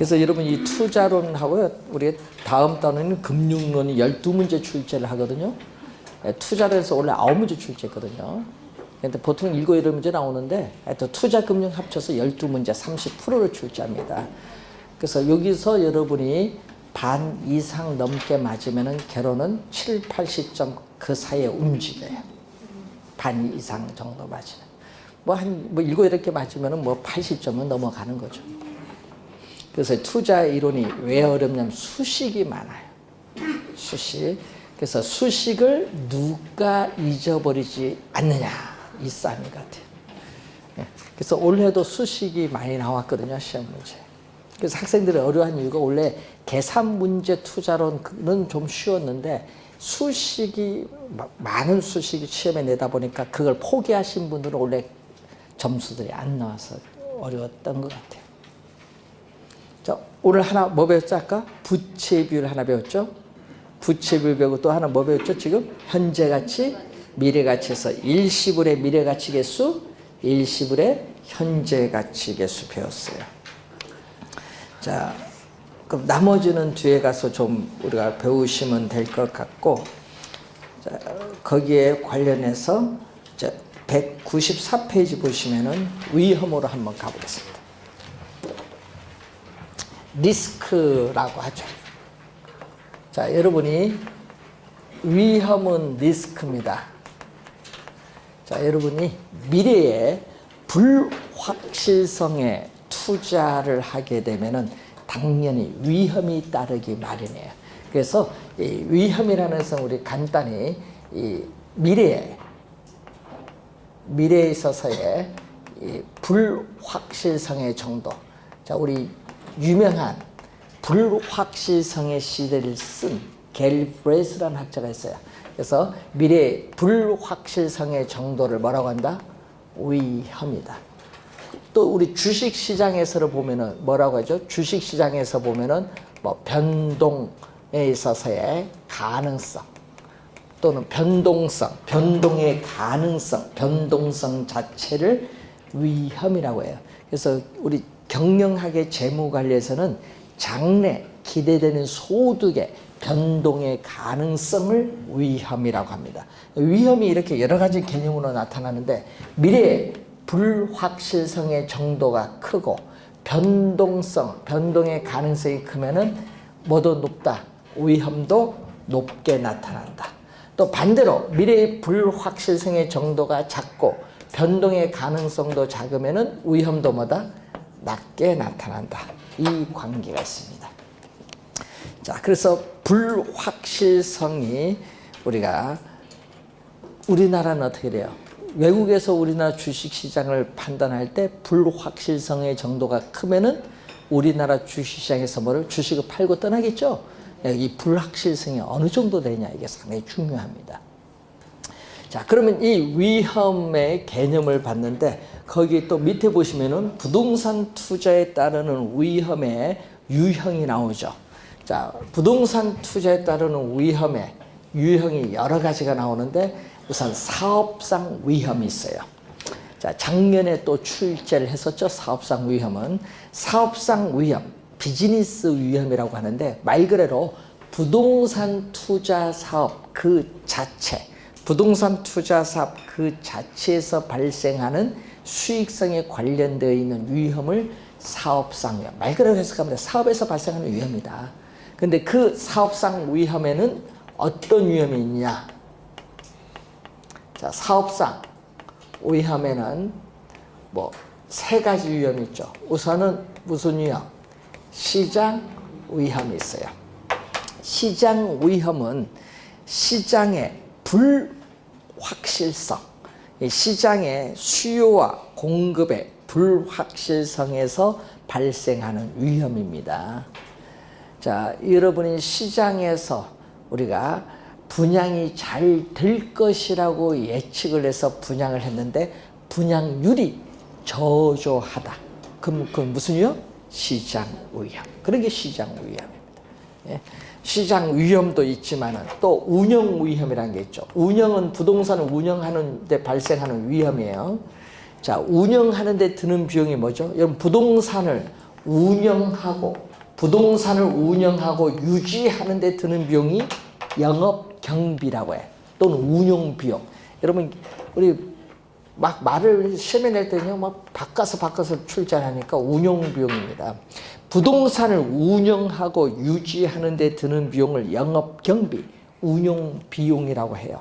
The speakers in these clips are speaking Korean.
그래서 여러분 이 투자론하고요, 우리 다음 달에는 금융론이 12문제 출제를 하거든요. 투자론에서 원래 9문제 출제했거든요. 근데 보통 7, 8문제 나오는데 또 투자 금융 합쳐서 12문제 30%를 출제합니다. 그래서 여기서 여러분이 반 이상 넘게 맞으면은 결혼은 7, 80점 그 사이에 움직여요. 반 이상 정도 맞으면. 뭐 7, 8개 맞으면은 뭐 80점은 넘어가는 거죠. 그래서 투자 이론이 왜 어렵냐면 수식이 많아요. 수식. 그래서 수식을 누가 잊어버리지 않느냐. 이 싸움이 같아요. 그래서 올해도 수식이 많이 나왔거든요. 시험 문제. 그래서 학생들이 어려워한 이유가 원래 계산 문제 투자론은 좀 쉬웠는데 수식이 많은 수식이 시험에 내다 보니까 그걸 포기하신 분들은 원래 점수들이 안 나와서 어려웠던 것 같아요. 자, 오늘 하나 뭐 배웠죠? 아까 부채 비율 하나 배웠죠? 부채 비율 배우고 또 하나 뭐 배웠죠? 지금 현재 가치, 미래 가치에서 일시불의 미래 가치 개수, 일시불의 현재 가치 개수 배웠어요. 자, 그럼 나머지는 뒤에 가서 좀 우리가 배우시면 될 것 같고, 자, 거기에 관련해서 194페이지 보시면은 위험으로 한번 가보겠습니다. 리스크라고 하죠. 자, 여러분이 위험은 리스크입니다. 자, 여러분이 미래에 불확실성에 투자를 하게 되면은 당연히 위험이 따르기 마련이에요. 그래서 이 위험이라는 것은 우리 간단히 이 미래에 있어서의 이 불확실성의 정도. 자, 우리 유명한 불확실성의 시대를 쓴 갤브레스라는 학자가 있어요. 그래서 미래의 불확실성의 정도를 뭐라고 한다? 위험이다. 또 우리 주식시장에서 보면은 뭐라고 하죠? 주식시장에서 보면은 뭐 변동에 있어서의 가능성 또는 변동성, 변동의 가능성, 변동성 자체를 위험이라고 해요. 그래서 우리 경영학의 재무관리에서는 장래 기대되는 소득의 변동의 가능성을 위험이라고 합니다. 위험이 이렇게 여러 가지 개념으로 나타나는데 미래의 불확실성의 정도가 크고 변동성, 변동의 가능성이 크면은 뭐도 높다? 위험도 높게 나타난다. 또 반대로 미래의 불확실성의 정도가 작고 변동의 가능성도 작으면은 위험도 뭐다? 낮게 나타난다. 이 관계가 있습니다. 자, 그래서 불확실성이 우리나라는 어떻게 돼요? 외국에서 우리나라 주식시장을 판단할 때 불확실성의 정도가 크면은 우리나라 주식시장에서 주식을 팔고 떠나겠죠? 이 불확실성이 어느 정도 되냐, 이게 상당히 중요합니다. 자, 그러면 이 위험의 개념을 봤는데 거기 또 밑에 보시면은 부동산 투자에 따르는 위험의 유형이 나오죠. 자, 부동산 투자에 따르는 위험의 유형이 여러 가지가 나오는데 우선 사업상 위험이 있어요. 자, 작년에 또 출제를 했었죠. 사업상 위험은 사업상 위험, 비즈니스 위험이라고 하는데 말 그대로 부동산 투자 사업 그 자체, 부동산 투자 사업 그 자체에서 발생하는 수익성에 관련되어 있는 위험을 사업상 위험, 말 그대로 해석하면 사업에서 발생하는 위험이다. 근데 그 사업상 위험에는 어떤 위험이 있냐? 자, 사업상 위험에는 뭐 세 가지 위험이 있죠. 우선은 무슨 위험? 시장 위험이 있어요. 시장 위험은 시장의 불확실성, 시장의 수요와 공급의 불확실성에서 발생하는 위험입니다. 자, 여러분이 시장에서 우리가 분양이 잘 될 것이라고 예측을 해서 분양을 했는데 분양률이 저조하다. 그럼 그건 무슨 위험? 시장 위험. 그런 게 시장 위험입니다. 예. 시장 위험도 있지만은 또 운영 위험이라는 게 있죠. 운영은 부동산을 운영하는 데 발생하는 위험이에요. 자, 운영하는 데 드는 비용이 뭐죠? 여러분 부동산을 운영하고 부동산을 운영하고 유지하는 데 드는 비용이 영업 경비라고 해. 또는 운용 비용. 여러분 우리 막 말을 시험에 낼 때는요, 막 바꿔서 출제하니까 운용 비용입니다. 부동산을 운영하고 유지하는 데 드는 비용을 영업 경비, 운용 비용이라고 해요.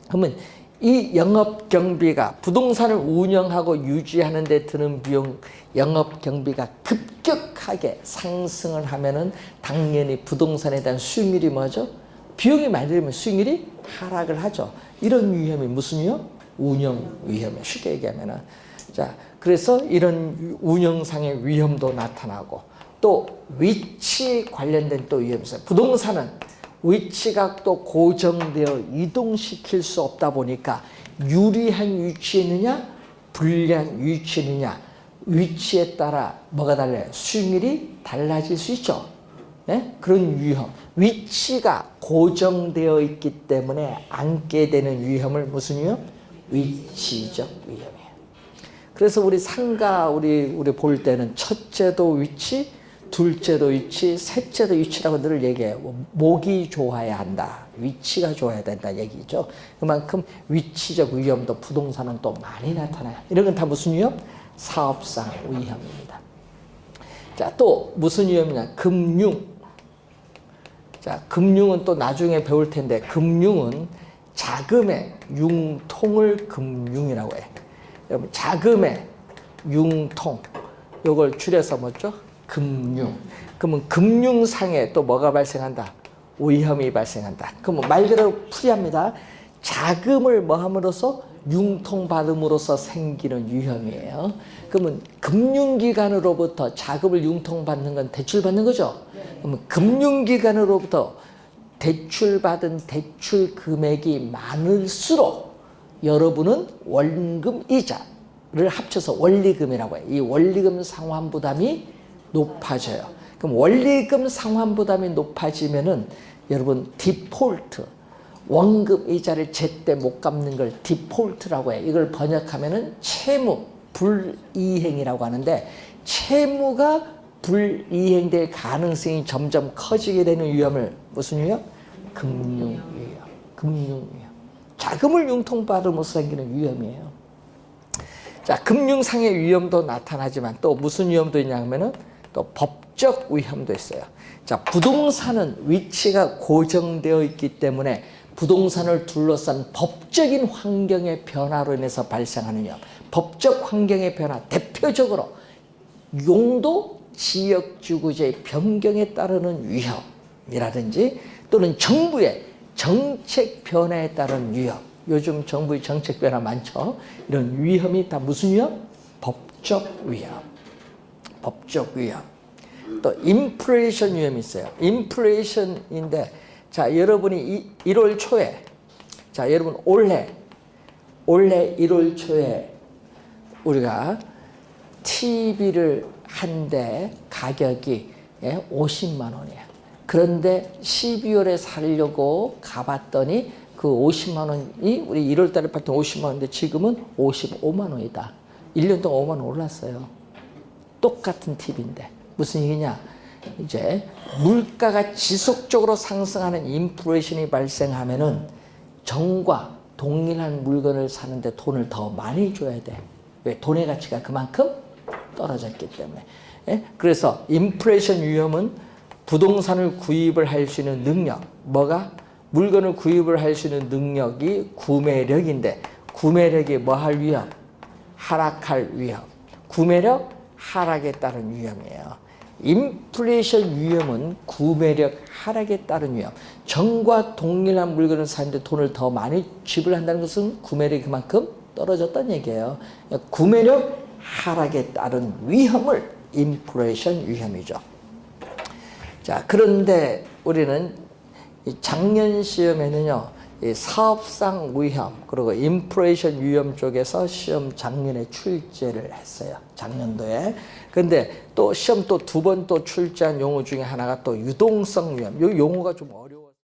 그러면 이 영업 경비가 부동산을 운영하고 유지하는 데 드는 비용, 영업 경비가 급격하게 상승을 하면은 당연히 부동산에 대한 수익률이 뭐죠? 비용이 많이 들면 수익률이 하락을 하죠. 이런 위험이 무슨 위험? 운영 위험에 쉽게 얘기하면은. 자, 그래서 이런 운영상의 위험도 나타나고 또 위치 관련된 또 위험이 있어요. 부동산은 위치가 또 고정되어 이동시킬 수 없다 보니까 유리한 위치에 있느냐 불리한 위치에 있느냐 위치에 따라 뭐가 달라요? 수익률이 달라질 수 있죠. 네? 그런 위험. 위치가 고정되어 있기 때문에 안게 되는 위험을 무슨 위험? 위치적 위험이에요. 그래서 우리 상가 우리 볼 때는 첫째도 위치, 둘째도 위치, 셋째도 위치라고 늘 얘기해요. 목이 좋아야 한다. 위치가 좋아야 된다 얘기죠. 그만큼 위치적 위험도 부동산은 또 많이 나타나요. 이런 건 다 무슨 위험? 사업상 위험입니다. 자, 또 무슨 위험이냐? 금융. 자, 금융은 또 나중에 배울 텐데 금융은 자금의 융통을 금융이라고 해요. 여러분 자금의 융통 이걸 줄여서 뭐죠? 금융. 그러면 금융상에 또 뭐가 발생한다? 위험이 발생한다. 그러면 말 그대로 풀이합니다. 자금을 뭐 함으로써 융통받음으로써 생기는 위험이에요. 그러면 금융기관으로부터 자금을 융통받는 건 대출받는 거죠. 그러면 금융기관으로부터 대출받은 대출 금액이 많을수록 여러분은 원금 이자를 합쳐서 원리금이라고 해요. 이 원리금 상환 부담이 높아져요. 그럼 원리금 상환 부담이 높아지면은 여러분 디폴트, 원금 이자를 제때 못 갚는 걸 디폴트라고 해요. 이걸 번역하면은 채무 불이행이라고 하는데 채무가 불이행될 가능성이 점점 커지게 되는 위험을 무슨 위험? 금융위험. 금융위험. 자금을 융통받음으로써 생기는 위험이에요. 자, 금융상의 위험도 나타나지만 또 무슨 위험도 있냐면은 또 법적 위험도 있어요. 자, 부동산은 위치가 고정되어 있기 때문에 부동산을 둘러싼 법적인 환경의 변화로 인해서 발생하는 위험. 법적 환경의 변화, 대표적으로 용도 지역주구제의 변경에 따르는 위험이라든지 또는 정부의 정책 변화에 따른 위험. 요즘 정부의 정책 변화 많죠. 이런 위험이 다 무슨 위험? 법적 위험. 법적 위험. 또 인플레이션 위험이 있어요. 인플레이션인데 자, 여러분이 1월 초에 자, 여러분 올해 1월 초에 우리가 TV를 한 대 가격이 50만 원이에요. 그런데 12월에 사려고 가봤더니 그 50만 원이 우리 1월 달에 봤던 50만 원인데 지금은 55만 원이다. 1년 동안 5만 원 올랐어요. 똑같은 TV인데 무슨 얘기냐? 이제 물가가 지속적으로 상승하는 인플레이션이 발생하면은 전과 동일한 물건을 사는데 돈을 더 많이 줘야 돼. 왜? 돈의 가치가 그만큼 떨어졌기 때문에. 예? 그래서 인플레이션 위험은 부동산을 구입을 할 수 있는 능력, 뭐가? 물건을 구입을 할 수 있는 능력이 구매력인데 구매력이 뭐 할 위험? 하락할 위험. 구매력 하락에 따른 위험이에요. 인플레이션 위험은 구매력 하락에 따른 위험. 전과 동일한 물건을 사는데 돈을 더 많이 지불한다는 것은 구매력이 그만큼 떨어졌다는 얘기예요. 구매력 하락에 따른 위험을 인플레이션 위험이죠. 자, 그런데 우리는 작년 시험에는요, 이 사업상 위험 그리고 인플레이션 위험 쪽에서 시험 작년에 출제를 했어요. 작년도에. 근데 또 시험 또 두 번 또 출제한 용어 중에 하나가 또 유동성 위험. 이 용어가 좀 어려워서.